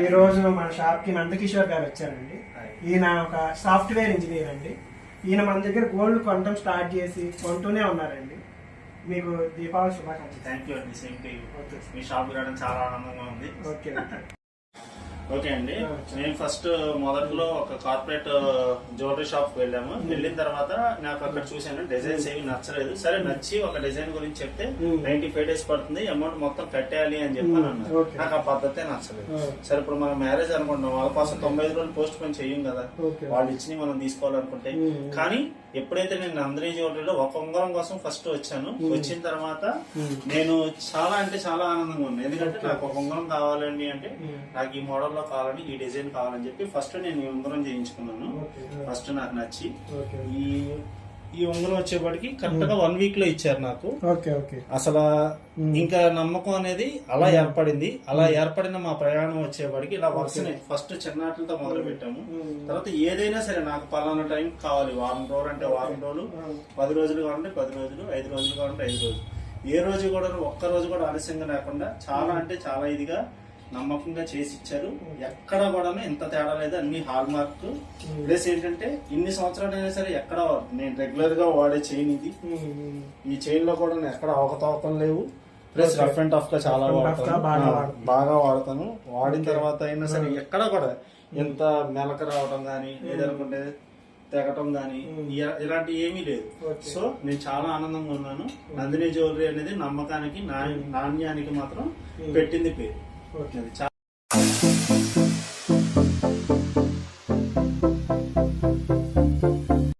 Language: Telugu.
ఈ రోజు మన షాప్ కి నందకిషోర్ గారు వచ్చారండి. ఈయన ఒక సాఫ్ట్వేర్ ఇంజనీర్ అండి. ఈయన మన దగ్గర గోల్డ్ కొనడం స్టార్ట్ చేసి కొంటూనే ఉన్నారండి. మీకు దీపావళి శుభాకాంక్షలు. థ్యాంక్ యూ అండి. Same to you. Me shop రావడం చాలా ఆనందంగా ఉంది. ఓకే ఓకే అండి. నేను ఫస్ట్ మొదట్లో ఒక కార్పొరేట్ జ్యువెలరీ షాప్ వెళ్ళాము. వెళ్ళిన తర్వాత నాకు అక్కడ చూసాను డిజైన్స్ ఏమి నచ్చలేదు. సరే నచ్చి ఒక డిజైన్ గురించి చెప్తే 95 days పడుతుంది, అమౌంట్ మొత్తం కట్టేయాలి అని చెప్పి అన్నారు. నాకు ఆ పద్ధతే నచ్చలేదు. సరే ఇప్పుడు మనం మ్యారేజ్ అనుకుంటున్నాం, వాళ్ళ కోసం 95 రోజులు పోస్ట్ పోన్ చెయ్యం కదా, వాళ్ళు ఇచ్చి మనం తీసుకోవాలనుకుంటే. కానీ ఎప్పుడైతే నేను నందిని జ్యువెలరీలో ఒక ఉంగరం కోసం ఫస్ట్ వచ్చాను, వచ్చిన తర్వాత నేను చాలా అంటే చాలా ఆనందంగా ఉన్నాను. ఎందుకంటే నాకు ఒక ఉంగరం కావాలండి అంటే నాకు ఈ మోడల్ కావాలని, ఈ డిజైన్ కావాలని చెప్పి ఫస్ట్ నేను ఈ ఉంగరం చేయించుకున్నాను. ఫస్ట్ నాకు నచ్చి ఈ ఉంగరం వచ్చేప్పటికి కరెక్ట్ గా 1 week లో ఇచ్చారు నాకు. అసలు ఇంకా నమ్మకం అనేది అలా ఏర్పడింది. అలా ఏర్పడిన మా ప్రయాణం వచ్చేప్పటికి ఇలా వరుసనే ఫస్ట్ చిన్నాట్లతో మొదలు పెట్టాము. తర్వాత ఏదైనా సరే నాకు పలానా టైం కావాలి, వారం రోజులు అంటే వారం రోజులు, 10 రోజులు కావాలంటే 10 రోజులు, 5 రోజులు కావాలంటే 5 రోజులు, ఏ రోజు కూడా ఒక్క రోజు కూడా ఆలస్యంగా లేకుండా చాలా అంటే చాలా ఇదిగా నమ్మకంగా చేసి ఇచ్చారు. ఎక్కడ కూడా ఎంత తేడా లేదు, అన్ని హాల్ మార్క్. ప్లస్ ఏంటంటే ఇన్ని సంవత్సరాలైనా సరే ఎక్కడ నేను రెగ్యులర్ గా వాడే చైన్ ఇది. ఈ చైన్ లో కూడా ఎక్కడ అవకతవకం లేవు. ప్లస్ రఫ్ అండ్ టఫ్ గా చాలా బాగా వాడతాను. వాడిన తర్వాత అయినా సరే ఎక్కడ కూడా ఎంత మెలక రావడం గానీ, లేదనుకుంటే తెగటం గానీ ఇలాంటి ఏమీ లేదు. సో నేను చాలా ఆనందంగా ఉన్నాను. నందిని జ్యువెలరీ అనేది నమ్మకానికి నాణ్యానికి మాత్రం పెట్టింది పేరు.